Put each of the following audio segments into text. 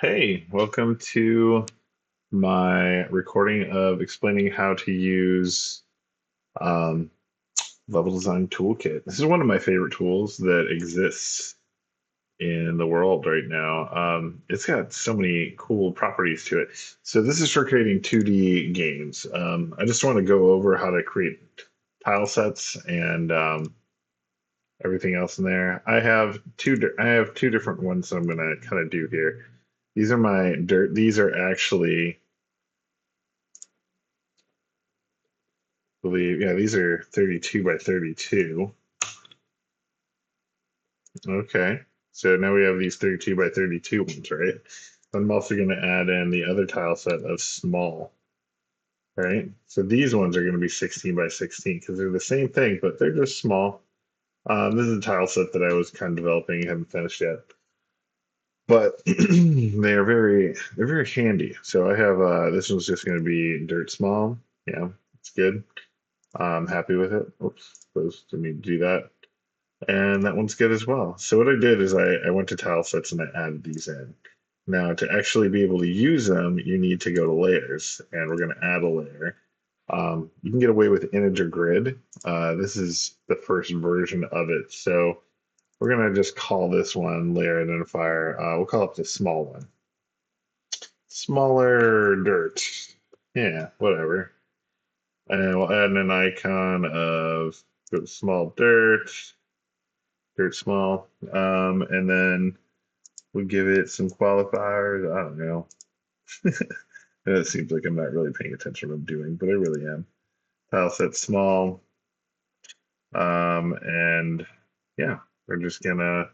Hey, welcome to my recording of explaining how to use um, Level Design Toolkit. This is one of my favorite tools that exists in the world right now. It's got so many cool properties to it. So this is for creating 2D games. I just want to go over how to create tile sets and everything else in there. I have two different ones that I'm gonna kind of do here. These are my dirt. These are actually believe, yeah, these are 32 by 32. Okay. So now we have these 32 by 32 ones, right? I'm also going to add in the other tile set of small, right? So these ones are going to be 16 by 16 because they're the same thing, but they're just small. This is a tile set that I was kind of developing, haven't finished yet, but they're very handy. So I have this one's just going to be dirt small. Yeah, it's good. I'm happy with it. Oops, supposed to need to do that. And that one's good as well. So what I did is I went to tile sets and I added these in. Now to actually be able to use them, you need to go to layers, and we're going to add a layer. You can get away with integer grid. This is the first version of it. So we're going to just call this one layer identifier. We'll call it the small one. Smaller dirt. Yeah, whatever. And we'll add an icon of small dirt, dirt small. And then we give it some qualifiers. I don't know. It seems like I'm not really paying attention to what I'm doing, but I really am. Tile set small. And yeah, we're just gonna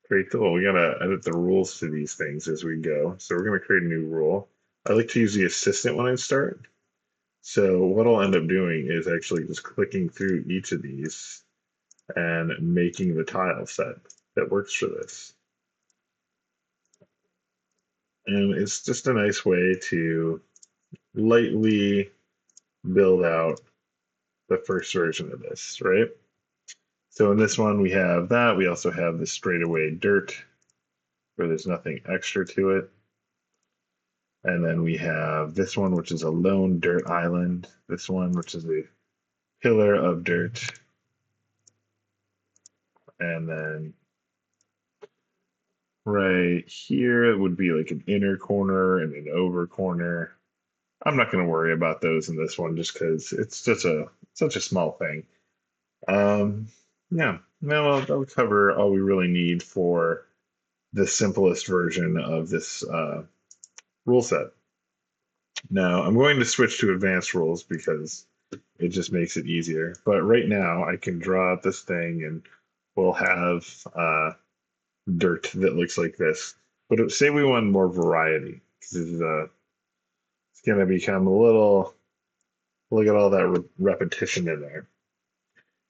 create the, well, we gotta edit the rules to these things as we go. So we're gonna create a new rule. I like to use the assistant when I start. So what I'll end up doing is actually just clicking through each of these and making the tile set that works for this. And it's just a nice way to lightly build out the first version of this, right? So in this one, we have that. We also have the straightaway dirt where there's nothing extra to it. And then we have this one, which is a lone dirt island. This one, which is a pillar of dirt. And then right here, it would be like an inner corner and an over corner. I'm not going to worry about those in this one just because it's just such a small thing. Um, yeah, no, I'll cover all we really need for the simplest version of this rule set. Now, I'm going to switch to advanced rules because it just makes it easier. But right now, I can draw out this thing and we'll have dirt that looks like this. But say we want more variety, because it's going to become a little, look at all that repetition in there.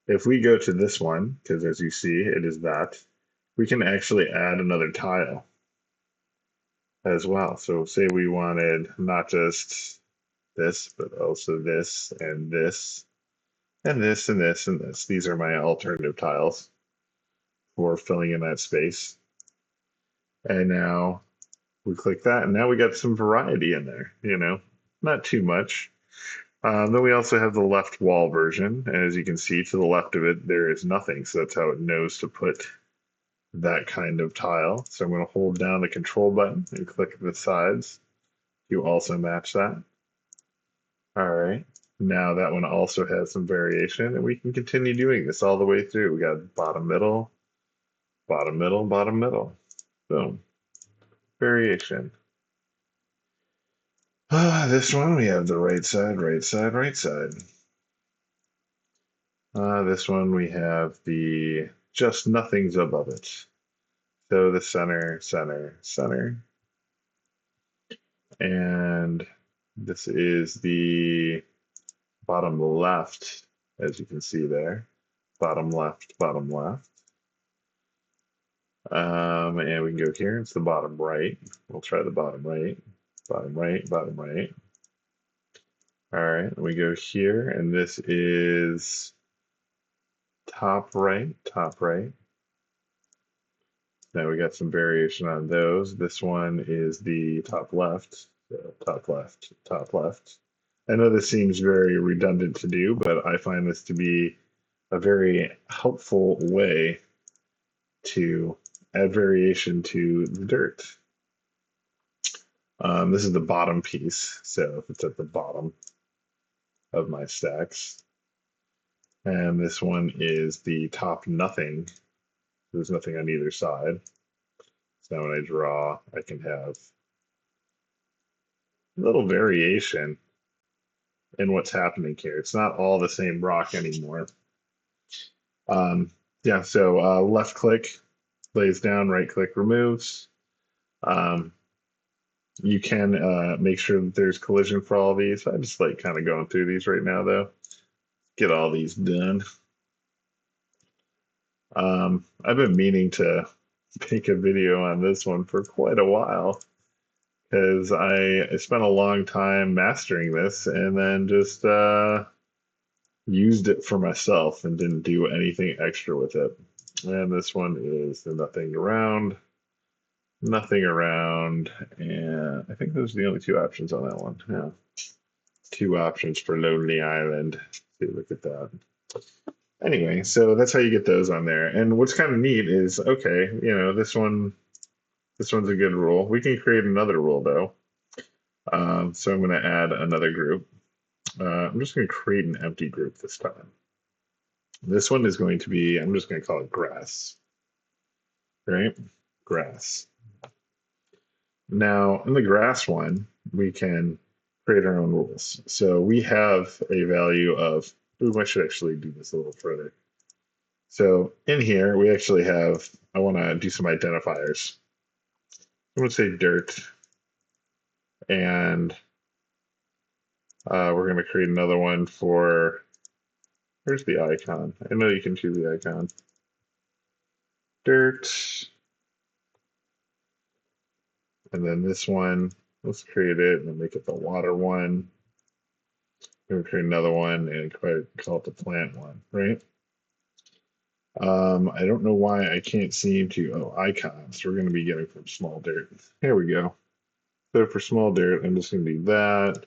If we go to this one, because as you see, it is that, we can actually add another tile as well. So say we wanted not just this, but also this and this and this and this and this. These are my alternative tiles for filling in that space. And now we click that, and now we got some variety in there, not too much. Then we also have the left wall version. And as you can see to the left of it, there is nothing. So that's how it knows to put that kind of tile. So I'm going to hold down the control button and click the sides. You also match that. All right. Now that one also has some variation, and we can continue doing this all the way through. We got bottom, middle, bottom, middle, bottom, middle. Boom. Variation. This one we have the right side, right side, right side. This one we have the just nothing's above it. So the center, center, center. And this is the bottom left, as you can see there. Bottom left, bottom left. And we can go here. It's the bottom right. We'll try the bottom right, bottom right, bottom right. All right, we go here, and this is top right, top right. Now we got some variation on those. This one is the top left, so top left, top left. I know this seems very redundant to do, but I find this to be a very helpful way to add variation to the dirt. This is the bottom piece, so if it's at the bottom of my stacks. And this one is the top nothing. There's nothing on either side. So now when I draw, I can have a little variation in what's happening here. It's not all the same rock anymore. Yeah, so left click lays down, right click removes. Um, you can make sure that there's collision for all these. I just like kind of going through these right now though. Get all these done. I've been meaning to make a video on this one for quite a while because I spent a long time mastering this and then just used it for myself and didn't do anything extra with it. And this one is the nothing around, and I think those are the only two options on that one. Yeah, two options for Lonely Island. See, look at that. Anyway, so that's how you get those on there. And what's kind of neat is, okay, this one's a good rule. We can create another rule though. So I'm going to add another group. I'm just going to create an empty group this time. This one is going to be, I'm just going to call it grass, right? Grass. Now, in the grass one, we can create our own rules. So we have a value of, ooh, I should actually do this a little further. So in here, we actually have, I want to do some identifiers. I'm going to say dirt, and we're going to create another one for, where's the icon? I know you can choose the icon. Dirt. And then this one, let's create it and make it the water one. We're going to create another one and call it the plant one, right? I don't know why I can't seem to, oh, icons. We're going to be getting from small dirt. Here we go. So for small dirt, I'm just going to do that.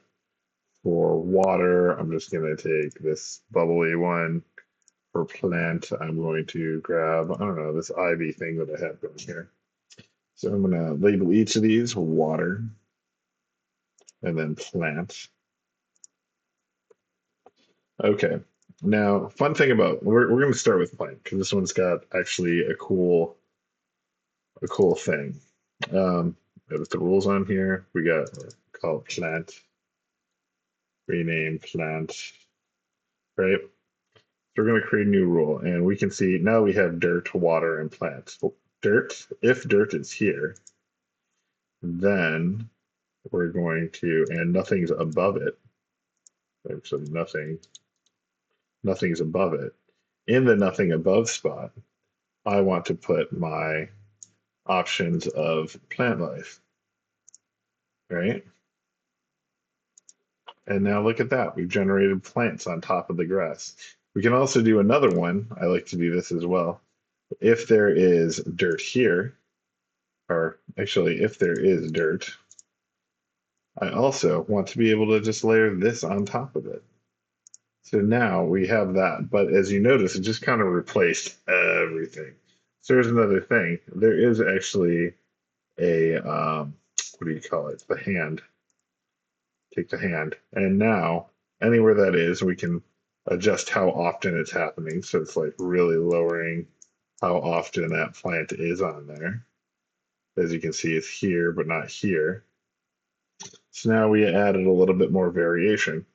For water, I'm just going to take this bubbly one. For plant, I'm going to grab, I don't know, this ivy thing that I have going here. So I'm going to label each of these water and then plant. Okay. Now, fun thing about we're going to start with plant because this one's got actually a cool thing. With the rules on here, we got call it plant, rename plant, right? So we're going to create a new rule, and we can see now we have dirt, water, and plant. Dirt, if dirt is here, then we're going to, and nothing's above it. So nothing's above it. In the nothing above spot, I want to put my options of plant life, right? And now look at that. We've generated plants on top of the grass. We can also do another one. I like to do this as well. If there is dirt here, or actually if there is dirt, I also want to be able to just layer this on top of it. So now we have that, but as you notice, it just kind of replaced everything. So here's another thing. There is actually a, what do you call it? The hand. Take the hand. And now, anywhere that is, we can adjust how often it's happening. So it's like really lowering how often that plant is on there. As you can see, it's here, but not here. So now we added a little bit more variation,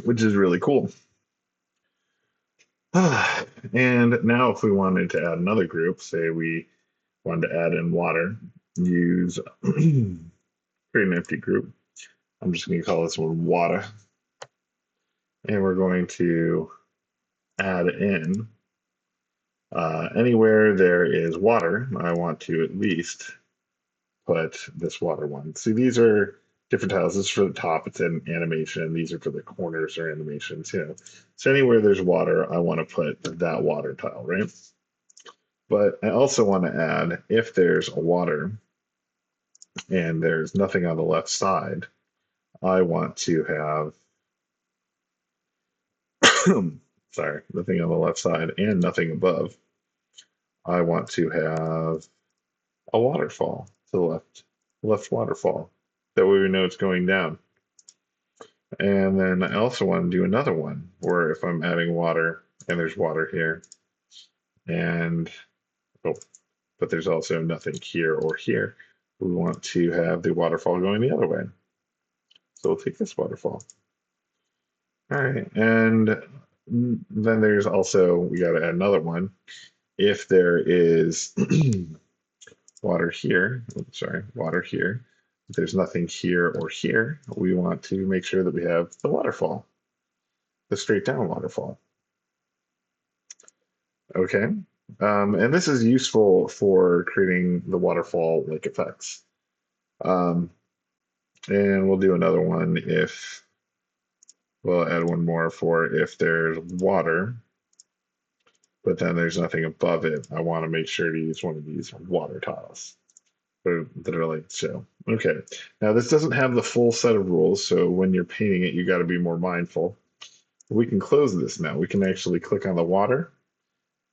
which is really cool. And now if we wanted to add another group, say we wanted to add in water, use create an empty group. I'm just going to call this one water. And we're going to add in anywhere there is water, I want to at least put this water one. See, these are different tiles. This is for the top, it's an animation. These are for the corners or animations, So anywhere there's water, I want to put that water tile, right? But I also want to add if there's water and there's nothing on the left side, I want to have, sorry, nothing on the left side and nothing above. I want to have a waterfall to the left waterfall. That way we know it's going down. And then I also want to do another one where if I'm adding water and there's water here and, oh, but there's also nothing here or here, we want to have the waterfall going the other way. So we'll take this waterfall. All right, and then there's also, we got to add another one. If there is water here, sorry, water here, if there's nothing here or here, we want to make sure that we have the waterfall, the straight down waterfall. Okay, and this is useful for creating the waterfall like effects. Um, and we'll do another one if, we'll add one more for if there's water, but then there's nothing above it. I want to make sure to use one of these water tiles that are like so. Okay, now this doesn't have the full set of rules, so when you're painting it, you got to be more mindful. We can close this now. We can actually click on the water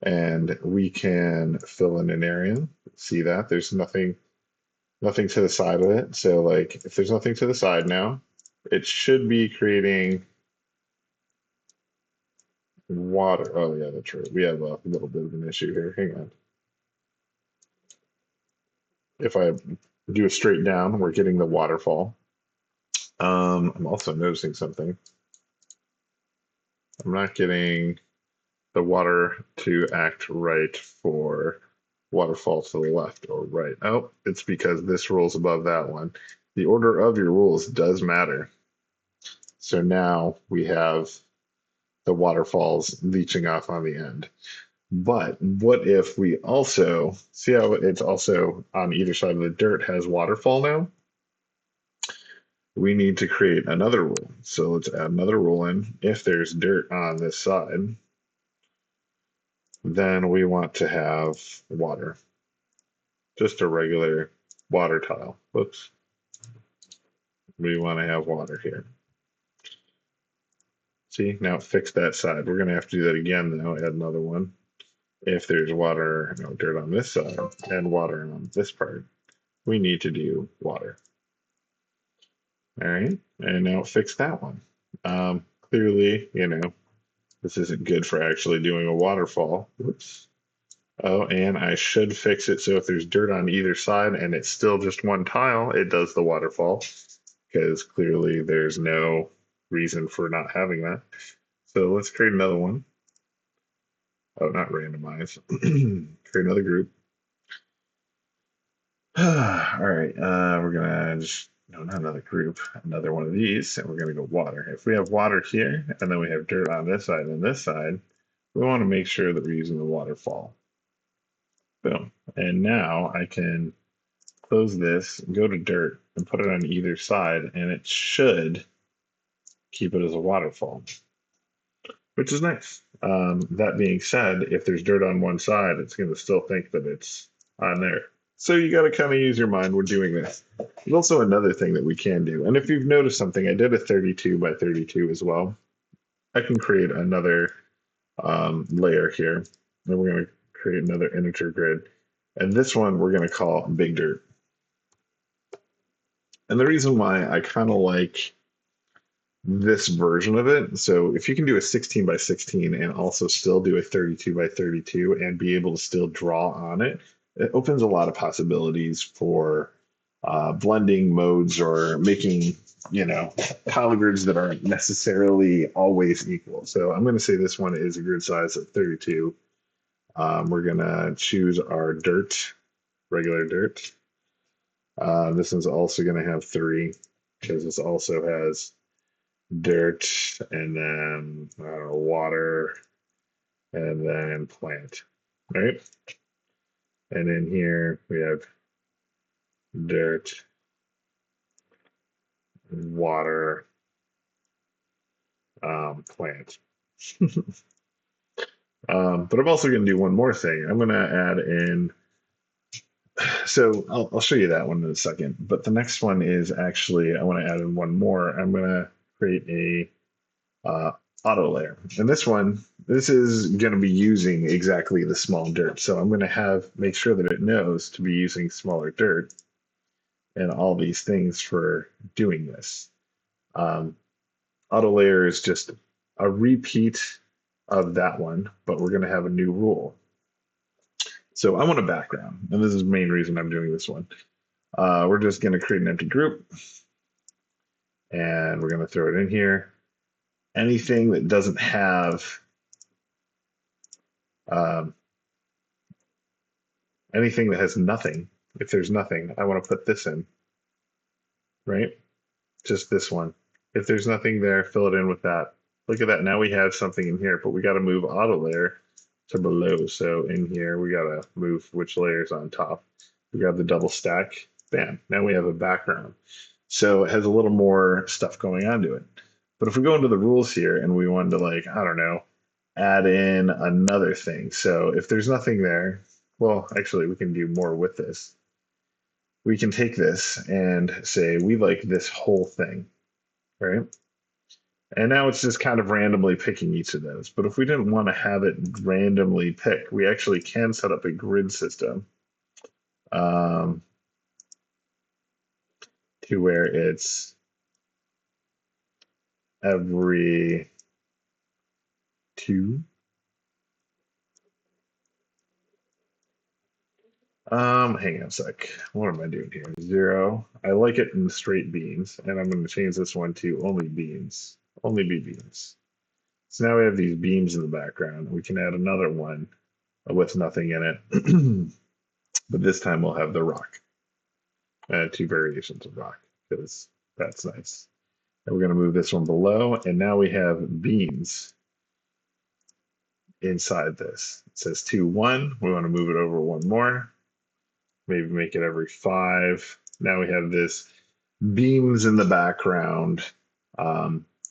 and we can fill in an area. See that? There's nothing to the side of it. So like if there's nothing to the side now, it should be creating water. Oh yeah, that's right. We have a little bit of an issue here. Hang on. If I do a straight down, we're getting the waterfall. I'm also noticing something. I'm not getting the water to act right for waterfall to the left or right. Oh, it's because this rule's above that one. The order of your rules does matter. So now we have the waterfalls leaching off on the end. But what if we also see how it's also on either side of the dirt has waterfall now? We need to create another rule. So let's add another rule in. If there's dirt on this side, then we want to have water. Just a regular water tile. Whoops. We want to have water here. See, now fix that side. We're going to have to do that again now, add another one. If there's water, no dirt on this side and water on this part, we need to do water. All right, and now fix that one. Clearly, this isn't good for actually doing a waterfall. Whoops. Oh, and I should fix it so if there's dirt on either side and it's still just one tile, it does the waterfall because clearly there's no reason for not having that. So let's create another one. Oh, not randomize. Create another group. All right, we're gonna just, no, not another group, another one of these, and we're gonna go water. If we have water here, and then we have dirt on this side and this side, we want to make sure that we're using the waterfall. Boom. And now I can close this, go to dirt, and put it on either side, and it should keep it as a waterfall, which is nice. That being said, if there's dirt on one side, it's going to still think that it's on there. So you got to kind of use your mind when doing this. There's also another thing that we can do. And if you've noticed something, I did a 32 by 32 as well. I can create another layer here. And we're going to create another integer grid. And this one we're going to call big dirt. And the reason why I kind of like this version of it, so if you can do a 16 by 16 and also still do a 32 by 32 and be able to still draw on it, it opens a lot of possibilities for blending modes or making, polygrids that aren't necessarily always equal. So I'm going to say this one is a grid size of 32. We're going to choose our dirt, regular dirt. This one's also going to have 3 because this also has dirt and then water and then plant, right? And in here we have dirt, water, plant. But I'm also going to do one more thing. I'm going to add in, so I'll show you that one in a second. But the next one is actually, I want to add in one more. I'm going to create a uh, auto layer. And this one, this is going to be using exactly the small dirt. So I'm going to make sure that it knows to be using smaller dirt and all these things for doing this. Um, Auto layer is just a repeat of that one, but we're going to have a new rule. So I want a background, and this is the main reason I'm doing this one. We're just going to create an empty group, and we're going to throw it in here. Anything that doesn't have um, anything that has nothing, if there's nothing, I want to put this in, right? Just this one. If there's nothing there, fill it in with that. Look at that. Now we have something in here, but we got to move auto layer to below. So in here, we got to move which layer's on top. We got the double stack. Bam. Now we have a background. So it has a little more stuff going on to it. But if we go into the rules here and we wanted to, like, I don't know, add in another thing. So if there's nothing there, well, actually, we can do more with this. We can take this and say we like this whole thing, right? And now it's just kind of randomly picking each of those. But if we didn't want to have it randomly pick, we actually can set up a grid system um, to where it's every two. Hang on a sec. What am I doing here? Zero. I like it in straight beans, and I'm going to change this one to only beans. Only be beans. So now we have these beams in the background. We can add another one with nothing in it. But this time we'll have the rock. Two variations of rock because that's nice. And we're going to move this one below, and now we have beams inside this. It says 2, 1. We want to move it over one more. Maybe make it every 5. Now we have this beams in the background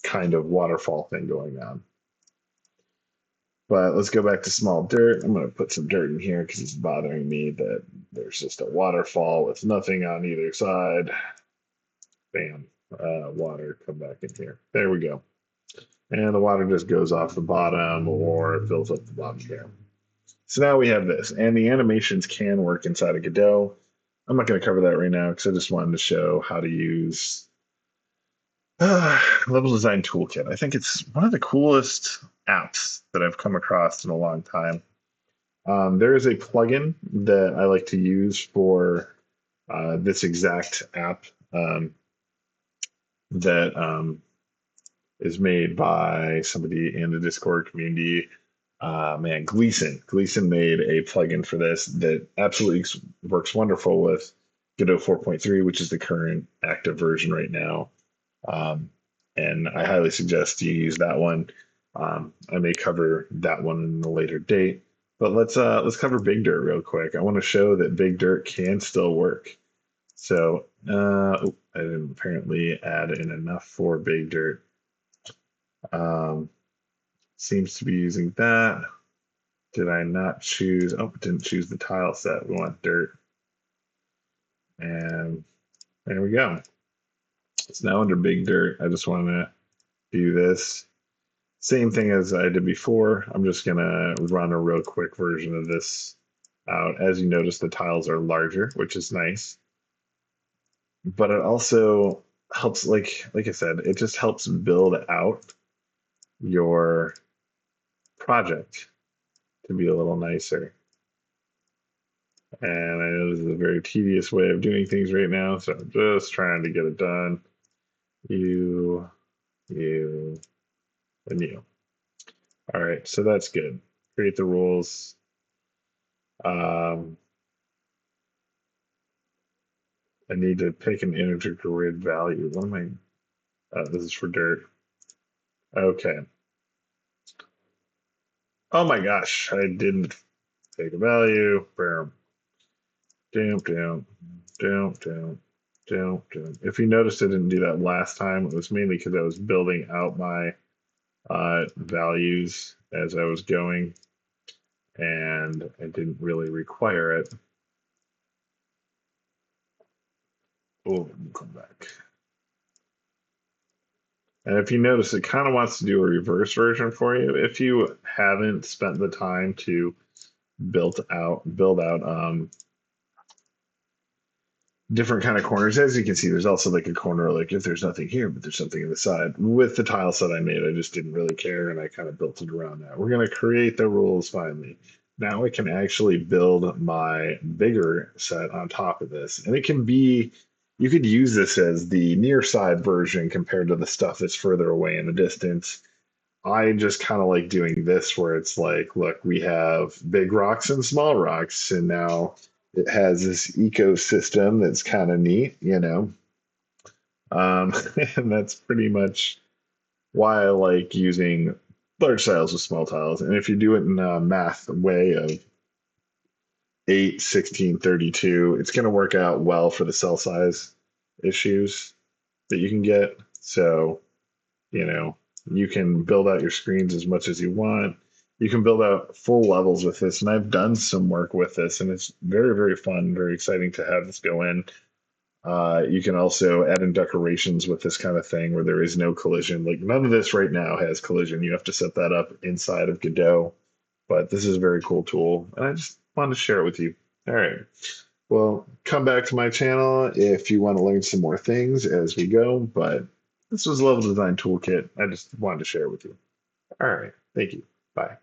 kind of waterfall thing going on. But let's go back to small dirt. I'm going to put some dirt in here because it's bothering me that there's just a waterfall with nothing on either side. Bam. Water, come back in here. There we go. And the water just goes off the bottom or it fills up the bottom there. So now we have this. And the animations can work inside of Godot. I'm not going to cover that right now because I just wanted to show how to use Level Design Toolkit. I think it's one of the coolest apps that I've come across in a long time. There is a plugin that I like to use for this exact app that is made by somebody in the Discord community. Man, Gleason. Gleason made a plugin for this that absolutely works wonderful with Godot 4.3, which is the current active version right now. And I highly suggest you use that one. I may cover that one in a later date, but let's cover Big Dirt real quick. I want to show that Big Dirt can still work. So I didn't apparently add in enough for Big Dirt. Seems to be using that. Did I not choose? Oh, didn't choose the tile set. We want dirt. And there we go. It's now under Big Dirt. I just want to do this. Same thing as I did before. I'm just going to run a real quick version of this out. As you notice, the tiles are larger, which is nice. But it also helps, like I said, it just helps build out your project to be a little nicer. And I know this is a very tedious way of doing things right now, so I'm just trying to get it done. You, and you. All right, so that's good. Create the rules. I need to pick an integer grid value. What am I? This is for dirt. Okay. Oh my gosh, I didn't take a value. Boom. Down, down, down, down, down, down. If you noticed, I didn't do that last time. It was mainly because I was building out my values as I was going. and I didn't really require it. Oh, come back. And if you notice, it kind of wants to do a reverse version for you. If you haven't spent the time to build out different kind of corners. As you can see, there's also like a corner, like if there's nothing here, but there's something in the side. With the tile set I made, I just didn't really care, and I kind of built it around that. We're going to create the rules finally. Now I can actually build my bigger set on top of this, and it can be. You could use this as the near side version compared to the stuff that's further away in the distance. I just kind of like doing this where it's like, look, we have big rocks and small rocks, and now it has this ecosystem that's kind of neat, you know. And that's pretty much why I like using large tiles with small tiles. And if you do it in a math way of 8, 16, 32, it's going to work out well for the cell size issues that you can get. So, you know, you can build out your screens as much as you want. You can build out full levels with this, and I've done some work with this, and it's very, very fun, very exciting to have this go in. You can also add in decorations with this kind of thing where there is no collision. Like none of this right now has collision. You have to set that up inside of Godot, but this is a very cool tool, and I just wanted to share it with you. All right. Well, come back to my channel if you want to learn some more things as we go, but this was a level design toolkit. I just wanted to share it with you. All right. Thank you. Bye.